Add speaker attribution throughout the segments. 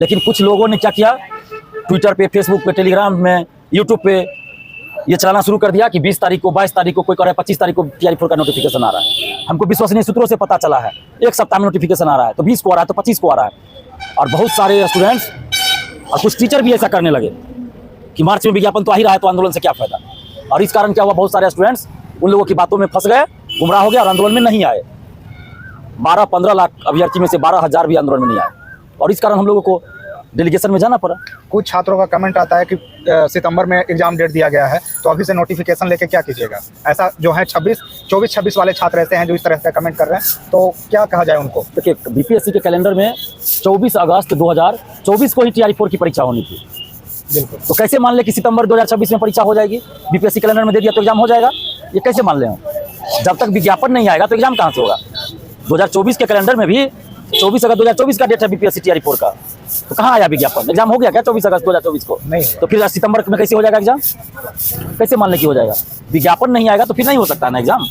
Speaker 1: लेकिन कुछ लोगों ने क्या किया, ट्विटर पे, फेसबुक पे, टेलीग्राम में, यूट्यूब पे ये चलाना शुरू कर दिया कि 20 तारीख को, 22 तारीख को, कोई कह रहा है 25 तारीख को TRE4 का नोटिफिकेशन आ रहा है। हमको विश्वसनीय सूत्रों से पता चला है एक सप्ताह में नोटिफिकेशन आ रहा है, तो 20 को आ रहा है, तो 25 को आ रहा है। और बहुत सारे स्टूडेंट्स और कुछ टीचर भी ऐसा करने लगे कि मार्च में विज्ञापन तो आ ही रहा है, तो आंदोलन से क्या फायदा। और इस कारण क्या हुआ, बहुत सारे स्टूडेंट्स उन लोगों की बातों में फंस गए, गुमराह हो गया और आंदोलन में नहीं आए। 12-15 लाख अभ्यर्थी में से 12,000 भी आंदोलन में नहीं आए, और इस कारण हम लोगों को डेलीगेशन में जाना पड़ा।
Speaker 2: कुछ छात्रों का कमेंट आता है कि सितंबर में एग्जाम डेट दिया गया है, तो अभी से नोटिफिकेशन लेके क्या कीजिएगा। ऐसा जो है 24-26 वाले छात्र ऐसे हैं जो इस तरह से कमेंट कर रहे हैं, तो क्या कहा जाए उनको।
Speaker 1: देखिए, BPSC के कैलेंडर में 24 अगस्त 2024 को ही TRE4 की परीक्षा होनी थी।
Speaker 2: बिल्कुल,
Speaker 1: तो कैसे मान ले कि सितंबर 2026 में परीक्षा हो जाएगी, BPSC कैलेंडर में दे दिया तो एग्जाम हो जाएगा, ये कैसे मान लें हम। जब तक विज्ञापन नहीं आएगा तो एग्जाम कहाँ से होगा। 2024 के कैलेंडर में भी 24 अगस्त 2024 का डेट है BPSC TRE4 का, तो कहाँ आया विज्ञापन, एग्जाम हो गया क्या 24 अगस्त 2024 को?
Speaker 2: नहीं।
Speaker 1: तो फिर सितंबर में कैसे हो जाएगा एग्जाम, कैसे मान ले कि हो जाएगा। विज्ञापन नहीं आएगा तो फिर नहीं हो सकता ना एग्जाम,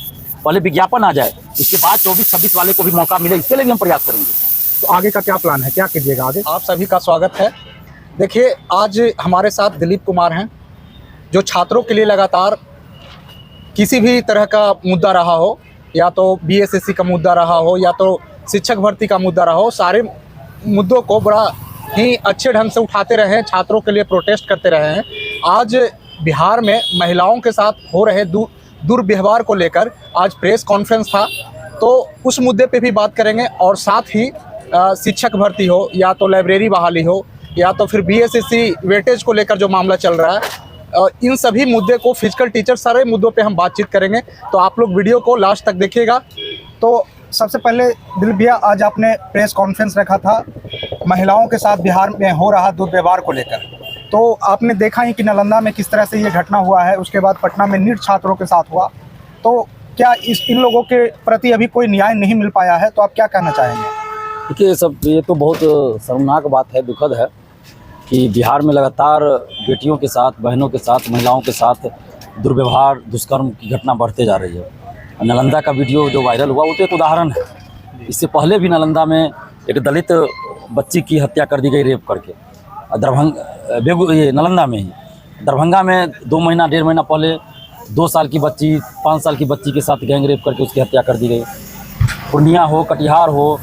Speaker 1: पहले विज्ञापन आ जाए, इसके बाद 24-26 वाले को भी मौका मिले, इसके लिए भी हम प्रयास करेंगे।
Speaker 2: तो आगे का क्या प्लान है, क्या कीजिएगा आगे। आप सभी का स्वागत है। देखिए, आज हमारे साथ दिलीप कुमार हैं, जो छात्रों के लिए लगातार किसी भी तरह का मुद्दा रहा हो, या तो BSSC का मुद्दा रहा हो, या तो शिक्षक भर्ती का मुद्दा रहा हो, सारे मुद्दों को बड़ा ही अच्छे ढंग से उठाते रहे हैं, छात्रों के लिए प्रोटेस्ट करते रहे हैं। आज बिहार में महिलाओं के साथ हो रहे दुर्व्यवहार को लेकर आज प्रेस कॉन्फ्रेंस था, तो उस मुद्दे पे भी बात करेंगे। और साथ ही शिक्षक भर्ती हो, या तो लाइब्रेरी बहाली हो, या तो फिर BSSC वेटेज को लेकर जो मामला चल रहा है, इन सभी मुद्दे को, फिजिकल टीचर, सारे मुद्दों पे हम बातचीत करेंगे। तो आप लोग वीडियो को लास्ट तक देखिएगा। तो सबसे पहले दिलीप भैया, आज आपने प्रेस कॉन्फ्रेंस रखा था महिलाओं के साथ बिहार में हो रहा दुर्व्यवहार को लेकर, तो आपने देखा ही कि नालंदा में किस तरह से ये घटना हुआ है, उसके बाद पटना में नीट छात्रों के साथ हुआ, तो क्या इन लोगों के प्रति अभी कोई न्याय नहीं मिल पाया है, तो आप क्या कहना चाहेंगे।
Speaker 1: देखिए, ये तो बहुत शर्मनाक बात है, दुखद है कि बिहार में लगातार बेटियों के साथ, बहनों के साथ, महिलाओं के साथ दुर्व्यवहार, दुष्कर्म की घटना बढ़ते जा रही है। नालंदा का वीडियो जो वायरल हुआ वो तो एक उदाहरण है। इससे पहले भी नालंदा में एक दलित बच्ची की हत्या कर दी गई रेप करके, ये नालंदा में ही। दरभंगा में 2 महीना 1.5 महीना पहले 2 साल की बच्ची, 5 साल की बच्ची के साथ गैंग रेप करके उसकी हत्या कर दी गई। पूर्णिया हो, कटिहार हो,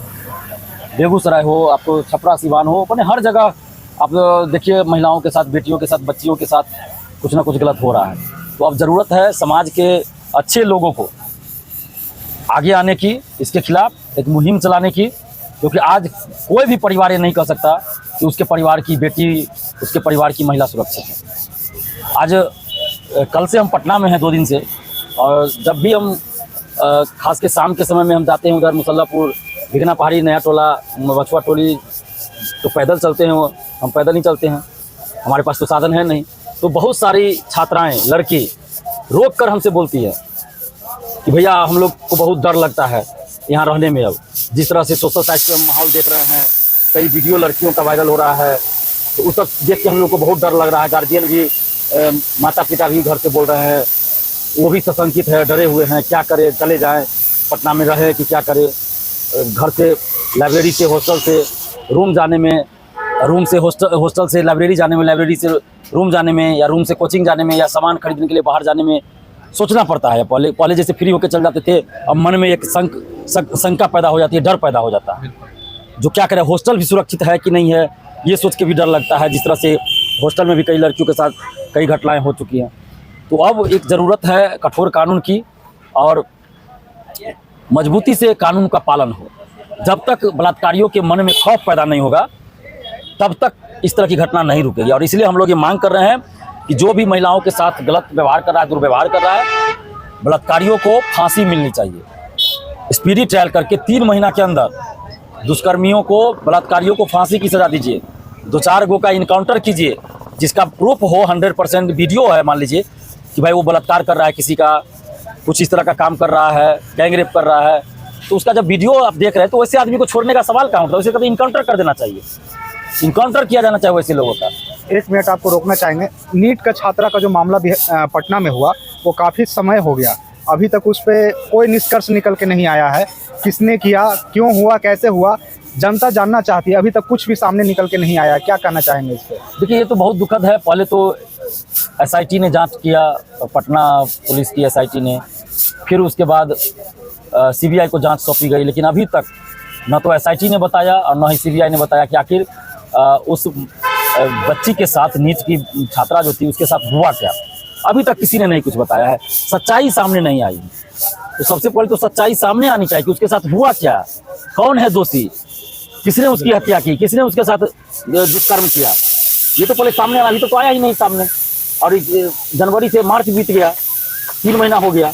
Speaker 1: बेगूसराय हो, आपको छपरा सिवान हो, अपने हर जगह आप देखिए महिलाओं के साथ, बेटियों के साथ, बच्चियों के साथ कुछ ना कुछ गलत हो रहा है। तो अब ज़रूरत है समाज के अच्छे लोगों को आगे आने की, इसके खिलाफ एक मुहिम चलाने की, क्योंकि आज कोई भी परिवार ये नहीं कह सकता कि उसके परिवार की बेटी, उसके परिवार की महिला सुरक्षित है। आज कल से हम पटना में हैं 2 दिन से, और जब भी हम खास के शाम के समय में हम जाते हैं उधर मुसल्लापुर, भिगना पहाड़ी, नया टोला, बछुआ टोली, तो पैदल चलते हैं। हम पैदल नहीं चलते हैं, हमारे पास तो साधन है नहीं। तो बहुत सारी छात्राएं, लड़की रोक कर हमसे बोलती है कि भैया हम लोग को बहुत डर लगता है यहाँ रहने में। अब जिस तरह से सोशल साइट पे हम माहौल देख रहे हैं, कई वीडियो लड़कियों का वायरल हो रहा है, तो उस सब देख के हम लोग को बहुत डर लग रहा है। गार्जियन भी, माता पिता भी घर से बोल रहे हैं, वो भी सशंकित है, डरे हुए हैं, क्या करें, चले जाएं, पटना में रहे कि क्या करें। घर से लाइब्रेरी से हॉस्टल से रूम जाने में, रूम से हॉस्टल से लाइब्रेरी जाने में, लाइब्रेरी से रूम जाने में, या रूम से कोचिंग जाने में, या सामान खरीदने के लिए बाहर जाने में सोचना पड़ता है। पहले जैसे फ्री होकर चल जाते थे, अब मन में एक शंका पैदा हो जाती है, डर पैदा हो जाता है। जो क्या करें, हॉस्टल भी सुरक्षित है कि नहीं है, ये सोच के भी डर लगता है। जिस तरह से हॉस्टल में भी कई लड़कियों के साथ कई घटनाएं हो चुकी हैं। तो अब एक ज़रूरत है कठोर कानून की, और मजबूती से कानून का पालन हो। जब तक बलात्कारियों के मन में खौफ पैदा नहीं होगा, तब तक इस तरह की घटना नहीं रुकेगी। और इसलिए हम लोग ये मांग कर रहे हैं कि जो भी महिलाओं के साथ गलत व्यवहार कर रहा है, दुर्व्यवहार कर रहा है, बलात्कारियों को फांसी मिलनी चाहिए। स्पीडी ट्रायल करके 3 महीना के अंदर दुष्कर्मियों को, बलात्कारियों को फांसी की सज़ा दीजिए। 2-4 गो का इनकाउंटर कीजिए, जिसका प्रूफ हो, 100% वीडियो है, मान लीजिए कि भाई वो बलात्कार कर रहा है, किसी का कुछ इस तरह का काम कर रहा है, गैंग रेप कर रहा है, तो उसका जब वीडियो आप देख रहे हैं तो वैसे आदमी को छोड़ने का सवाल कहाँ होता है। उसे कभी इनकाउंटर कर देना चाहिए, इनकाउंटर किया जाना चाहिए वैसे लोगों का।
Speaker 2: 1 मिनट आपको रोकना चाहेंगे। नीट का छात्रा का जो मामला भी पटना में हुआ, वो काफ़ी समय हो गया, अभी तक उस पर कोई निष्कर्ष निकल के नहीं आया है। किसने किया, क्यों हुआ, कैसे हुआ, जनता जानना चाहती है, अभी तक कुछ भी सामने निकल के नहीं आया, क्या कहना चाहेंगे इस पर?
Speaker 1: देखिए, ये तो बहुत दुखद है। पहले तो एसआईटी ने जांच किया, पटना पुलिस की एसआईटी ने, फिर उसके बाद सीबीआई को जांच सौंपी गई, लेकिन अभी तक न तो एसआईटी ने बताया और न ही सीबीआई ने बताया कि आखिर उस बच्ची के साथ, नीट की छात्रा जो थी उसके साथ हुआ क्या। अभी तक किसी ने नहीं कुछ बताया है, सच्चाई सामने नहीं आई। तो सबसे पहले तो सच्चाई सामने आनी चाहिए कि उसके साथ हुआ क्या, कौन है दोषी, किसने उसकी हत्या की, किसने उसके साथ दुष्कर्म किया, ये तो पहले सामने आना। अभी तो आया ही नहीं सामने। और जनवरी से मार्च बीत गया, 3 महीना हो गया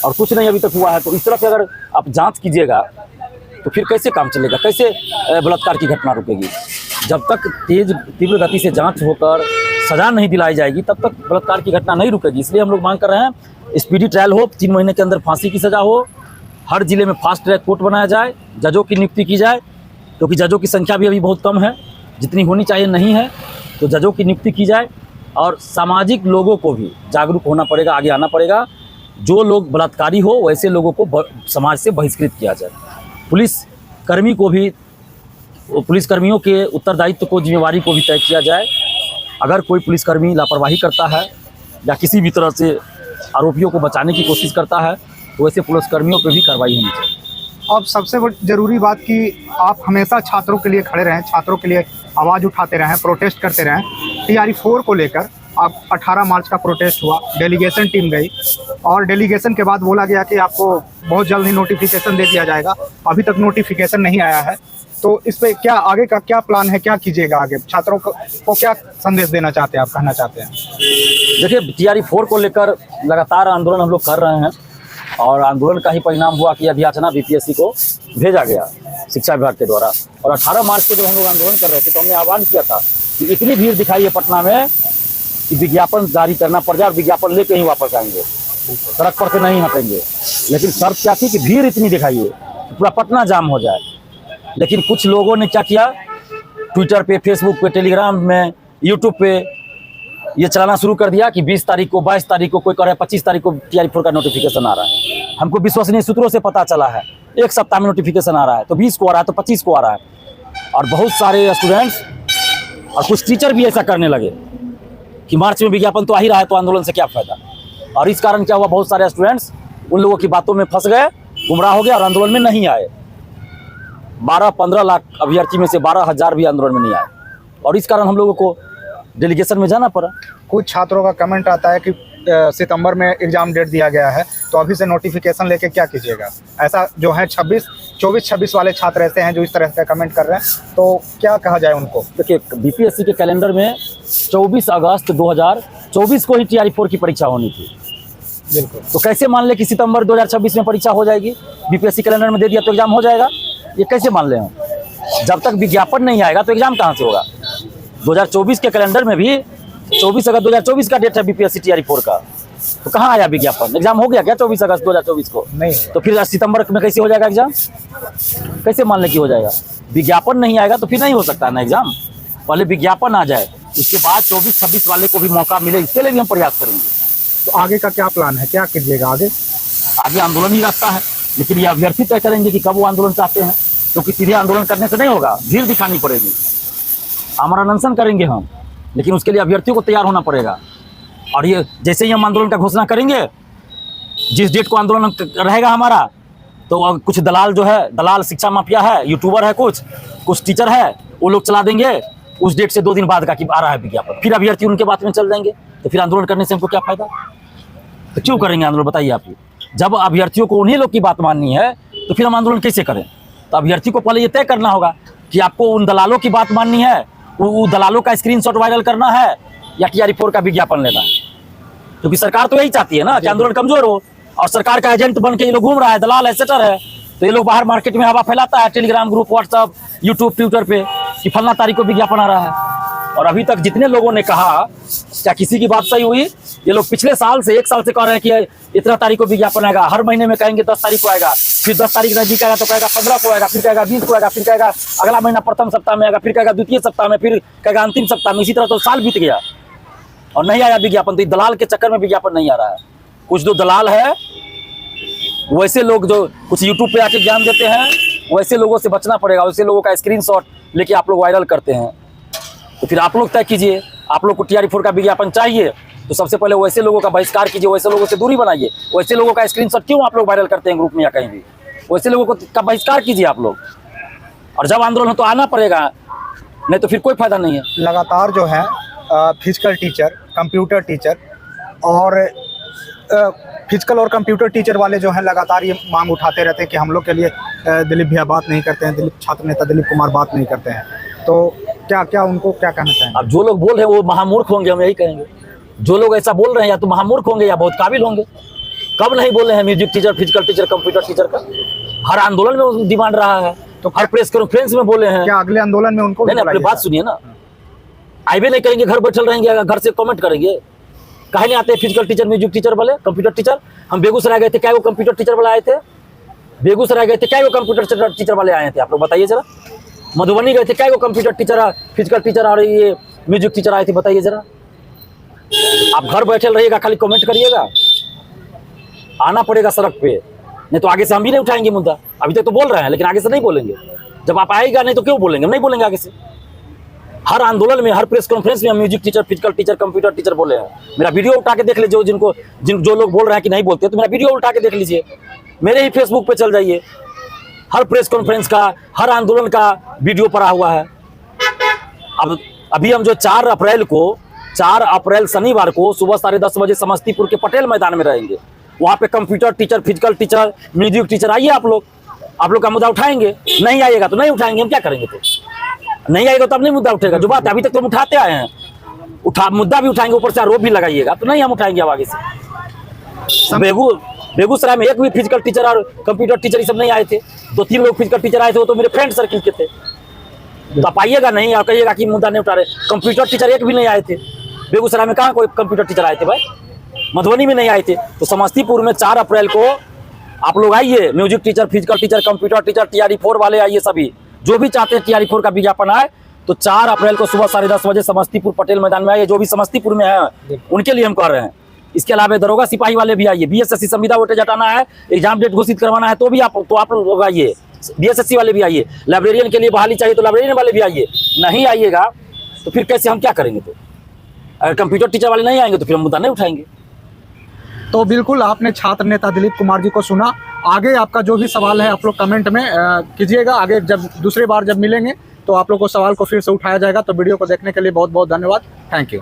Speaker 1: और कुछ नहीं अभी तक हुआ है। तो इस तरह से अगर आप जांच कीजिएगा तो फिर कैसे काम चलेगा, कैसे बलात्कार की घटना रुकेगी। जब तक तीव्र गति से जांच होकर सजा नहीं दिलाई जाएगी तब तक बलात्कार की घटना नहीं रुकेगी। इसलिए हम लोग मांग कर रहे हैं स्पीडी ट्रायल हो, 3 महीने के अंदर फांसी की सजा हो, हर जिले में फास्ट ट्रैक कोर्ट बनाया जाए, जजों की नियुक्ति की जाए, क्योंकि जजों की संख्या भी अभी बहुत कम है, जितनी होनी चाहिए नहीं है। तो जजों की नियुक्ति की जाए और सामाजिक लोगों को भी जागरूक होना पड़ेगा, आगे आना पड़ेगा। जो लोग बलात्कारी हो वैसे लोगों को समाज से बहिष्कृत किया जाए। पुलिसकर्मी को भी, पुलिसकर्मियों के उत्तरदायित्व को, जिम्मेवारी को भी तय किया जाए। अगर कोई पुलिसकर्मी लापरवाही करता है या किसी भी तरह से आरोपियों को बचाने की कोशिश करता है तो वैसे पुलिसकर्मियों पर भी कार्रवाई होनी चाहिए।
Speaker 2: अब सबसे जरूरी बात कि आप हमेशा छात्रों के लिए खड़े रहें, छात्रों के लिए आवाज़ उठाते रहें, प्रोटेस्ट करते रहें। TRE 4 को लेकर आप 18 मार्च का प्रोटेस्ट हुआ, डेलीगेशन टीम गई और डेलीगेशन के बाद बोला गया कि आपको बहुत जल्द ही नोटिफिकेशन दे दिया जाएगा। अभी तक नोटिफिकेशन नहीं आया है, तो इस पर क्या आगे का क्या प्लान है, क्या कीजिएगा आगे? छात्रों को क्या संदेश देना चाहते हैं, आप कहना चाहते हैं?
Speaker 1: देखिए, TRE 4 को लेकर लगातार आंदोलन हम लोग कर रहे हैं और आंदोलन का ही परिणाम हुआ कि अध्याचना BPSC को भेजा गया शिक्षा विभाग के द्वारा। और 18 मार्च को जब हम लोग आंदोलन कर रहे थे तो हमने आह्वान किया था कि इतनी भीड़ दिखाई है पटना में कि विज्ञापन जारी करना पड़ जाए और विज्ञापन लेके ही वापस आएंगे, सड़क पर से नहीं हटेंगे। लेकिन शर्त क्या थी कि भीड़ इतनी दिखाइए कि पूरा पटना जाम हो जाए। लेकिन कुछ लोगों ने क्या किया, ट्विटर पे, फेसबुक पे, टेलीग्राम में, यूट्यूब पे ये चलाना शुरू कर दिया कि 20 तारीख को, 22 तारीख को, कोई कह रहा है 25 तारीख को TRE 4 का नोटिफिकेशन आ रहा है। हमको विश्वसनीय सूत्रों से पता चला है 1 सप्ताह में नोटिफिकेशन आ रहा है, तो 20 को आ रहा है, तो 25 को आ रहा है। और बहुत सारे स्टूडेंट्स और कुछ टीचर भी ऐसा करने लगे कि मार्च में विज्ञापन तो आ ही रहा है, तो आंदोलन से क्या फायदा। और इस कारण क्या हुआ, बहुत सारे स्टूडेंट्स उन लोगों की बातों में फंस गए, गुमराह हो गए और आंदोलन में नहीं आए। 12-15 लाख अभ्यर्थी में से 12,000 भी आंदोलन में नहीं आए और इस कारण हम लोगों को डेलीगेशन में जाना पड़ा।
Speaker 2: कुछ छात्रों का कमेंट आता है कि सितंबर में एग्ज़ाम डेट दिया गया है, तो अभी से नोटिफिकेशन लेके क्या कीजिएगा? ऐसा जो है 24-26 वाले छात्र ऐसे हैं जो इस तरह से कमेंट कर रहे हैं, तो क्या कहा जाए उनको?
Speaker 1: देखिए, BPSC के कैलेंडर में 24 अगस्त 2024 को ही TRE 4 की परीक्षा होनी थी।
Speaker 2: बिल्कुल।
Speaker 1: तो कैसे मान ले कि सितंबर 2026 में परीक्षा हो जाएगी? BPSC कैलेंडर में दे दिया तो एग्जाम हो जाएगा? ये कैसे मान ले हम? जब तक विज्ञापन नहीं आएगा तो एग्जाम कहाँ से होगा? 2024 के कैलेंडर में भी 24 अगस्त 2024 का डेट है BPSC TRE 4 का, तो कहाँ आया विज्ञापन? एग्जाम हो गया क्या 24 अगस्त 2024 को?
Speaker 2: नहीं।
Speaker 1: तो फिर सितंबर में कैसे हो जाएगा एग्जाम? कैसे मान ले कि हो जाएगा? विज्ञापन नहीं आएगा तो फिर नहीं हो सकता ना एग्जाम। पहले विज्ञापन आ जाए, उसके बाद 24-26 वाले को भी मौका मिले, इसके लिए भी हम प्रयास करेंगे।
Speaker 2: तो आगे का क्या प्लान है, क्या कीजिएगा आगे?
Speaker 1: आगे आंदोलन ही रास्ता है, लेकिन ये अभ्यर्थी तय करेंगे कि कब वो आंदोलन चाहते हैं, क्योंकि सीधे आंदोलन करने से नहीं होगा, भीड़ दिखानी पड़ेगी। आमरण अनशन करेंगे हम, लेकिन उसके लिए अभ्यर्थियों को तैयार होना पड़ेगा। और ये जैसे ही हम आंदोलन का घोषणा करेंगे, जिस डेट को आंदोलन रहेगा हमारा, तो कुछ दलाल जो है, दलाल शिक्षा माफिया है, यूट्यूबर है, कुछ टीचर है, वो लोग चला देंगे उस डेट से 2 दिन बाद का कि आ रहा है विज्ञापन। फिर अभ्यर्थी उनके बात में चल जाएंगे, तो फिर आंदोलन करने से हमको क्या फायदा? तो क्यों करेंगे आंदोलन, बताइए आप। जब अभ्यर्थियों को उन्हीं लोग की बात माननी है तो फिर हम आंदोलन कैसे करें? तो अभ्यर्थी को पहले ये तय करना होगा कि आपको उन दलालों की बात माननी है, वो दलालों का स्क्रीनशॉट वायरल करना है या TRE 4 का विज्ञापन लेना है। क्योंकि सरकार तो यही चाहती है ना कि आंदोलन कमजोर हो, और सरकार का एजेंट बन के ये लोग घूम रहा है, दलाल है, सेटर है, तो ये लोग बाहर मार्केट में हवा फैलाता है, Telegram group, WhatsApp, YouTube, Twitter पे कि फलना तारीख को विज्ञापन आ रहा है। और अभी तक जितने लोगों ने कहा, क्या किसी की बात सही हुई? ये लोग पिछले साल से 1 साल से कह रहे हैं कि इतना तारीख को विज्ञापन आएगा, हर महीने में कहेंगे 10 तारीख को आएगा, फिर 10 तारीख नजदीक आएगा तो कहेगा 15 को आएगा, फिर कहेगा 20 को आएगा, फिर कहेगा अगला महीना प्रथम सप्ताह में आएगा, फिर कहेगा द्वितीय सप्ताह में, फिर कहेगा अंतिम सप्ताह में। इसी तरह तो साल बीत गया और नहीं आया विज्ञापन। तो दलाल के चक्कर में विज्ञापन नहीं आ रहा है। कुछ जो दलाल है, वैसे लोग जो कुछ यूट्यूब पे आके ज्ञान देते हैं वैसे लोगों से बचना पड़ेगा। वैसे लोगों का स्क्रीनशॉट लेके आप लोग वायरल करते हैं, तो फिर आप लोग तय कीजिए। आप लोग को TRE4 का विज्ञापन चाहिए तो सबसे पहले वैसे लोगों का बहिष्कार कीजिए, वैसे लोगों से दूरी बनाइए। वैसे लोगों का स्क्रीनशॉट क्यों आप लोग वायरल करते हैं ग्रुप में या कहीं भी? वैसे लोगों का बहिष्कार कीजिए आप लोग। और जब आंदोलन हो तो आना पड़ेगा, नहीं तो फिर कोई फायदा नहीं है।
Speaker 2: लगातार जो है फिजिकल टीचर, कंप्यूटर टीचर और फिजिकल और कंप्यूटर टीचर वाले जो हैं लगातार ये मांग उठाते रहते हैं कि हम लोग के लिए दिलीप भैया बात नहीं करते हैं, दिलीप छात्र नेता दिलीप कुमार बात नहीं करते हैं। तो क्या उनको क्या कहना चाहेंगे?
Speaker 1: अब जो लोग बोल रहे हैं वो महामूर्ख होंगे, हम यही कहेंगे। जो लोग ऐसा बोल रहे हैं या तो महामूर्ख होंगे या बहुत काबिल होंगे। कब नहीं बोले हैं music teacher, physical teacher, computer teacher का? हर आंदोलन में डिमांड रहा है, तो हर प्रेस कॉन्फ्रेंस में बोले हैं।
Speaker 2: क्या अगले आंदोलन में उनको
Speaker 1: नहीं, अपनी बात सुनिए ना। आईबे नहीं करेंगे, घर बैठल रहेंगे, घर से कमेंट करेंगे। कहे नहीं आते फिजिकल टीचर, म्यूजिक टीचर वाले, कंप्यूटर टीचर? हम बेगूसराय गए थे, क्या वो कंप्यूटर टीचर वाले आए थे? बेगूसराय गए थे, क्या वो कंप्यूटर टीचर वाले आए थे? आप लोग बताइए जरा। मधुबनी गए थे, क्या वो कंप्यूटर टीचर, फिजिकल टीचर और ये म्यूजिक टीचर आए थे? बताइए जरा। आप घर बैठे रहिएगा, खाली कमेंट करिएगा? आना पड़ेगा सड़क पे, नहीं तो आगे से हम भी नहीं उठाएंगे मुद्दा। अभी तक तो बोल रहे हैं लेकिन आगे से नहीं बोलेंगे। जब आप आएगा नहीं तो क्यों बोलेंगे? हम नहीं बोलेंगे आगे से। हर आंदोलन में, हर प्रेस कॉन्फ्रेंस में हम music teacher, physical teacher, computer teacher बोले हैं। मेरा वीडियो उठा के देख लीजिए। जो लोग बोल रहे हैं कि नहीं बोलते, तो मेरा वीडियो उठा के देख लीजिए। मेरे ही फेसबुक पे चल जाइए, हर प्रेस कॉन्फ्रेंस का, हर आंदोलन का वीडियो पड़ा हुआ है। अब अभी हम जो 4 अप्रैल शनिवार को सुबह 10:30 बजे समस्तीपुर के पटेल मैदान में रहेंगे। वहाँ पे computer teacher, physical teacher, music teacher आइए आप लोग का मुद्दा उठाएंगे। नहीं आइएगा तो नहीं उठाएंगे, हम क्या करेंगे? तो नहीं आएगा तो अब नहीं मुद्दा उठेगा। जो बात है अभी तक तो हम उठाते आए हैं, मुद्दा भी उठाएंगे, ऊपर से आरोप भी लगाइएगा, तो नहीं हम उठाएंगे अब आगे से। बेगूसराय में एक भी फिजिकल टीचर और कंप्यूटर टीचर ये सब नहीं आए थे। 2-3 लोग फिजिकल टीचर आए थे, वो तो मेरे फ्रेंड सर्किल के थे। तो आप आइएगा नहीं और कहिएगा कि मुद्दा नहीं उठा रहे। कंप्यूटर टीचर एक भी नहीं आए थे बेगूसराय में। कहाँ कोई कंप्यूटर टीचर आए थे भाई? मधुबनी में नहीं आए थे। तो समस्तीपुर में 4 अप्रैल को आप लोग आइए। Music teacher, physical teacher, computer teacher, TRE4 वाले आइए। सभी जो भी चाहते हैं TRE4 का विज्ञापन आए, तो 4 अप्रैल को सुबह 10:30 बजे समस्तीपुर पटेल मैदान में आइए। जो भी समस्तीपुर में है उनके लिए हम कह रहे हैं। इसके अलावा दरोगा सिपाही वाले भी आइए। BSSC संविदा वोटेज हटाना है, एग्जाम डेट घोषित करवाना है, तो भी आप लोग आइए। BSSC वाले भी आइए। लाइब्रेरियन के लिए बहाली चाहिए तो लाइब्रेरियन वाले भी आइए। नहीं आइएगा तो फिर कैसे, हम क्या करेंगे? तो अगर कंप्यूटर टीचर वाले नहीं आएंगे तो फिर हम मुद्दा नहीं उठाएंगे।
Speaker 2: तो बिल्कुल आपने छात्र नेता दिलीप कुमार जी को सुना। आगे आपका जो भी सवाल है आप लोग कमेंट में कीजिएगा। आगे जब दूसरी बार जब मिलेंगे तो आप लोग को सवाल को फिर से उठाया जाएगा। तो वीडियो को देखने के लिए बहुत बहुत धन्यवाद। Thank you.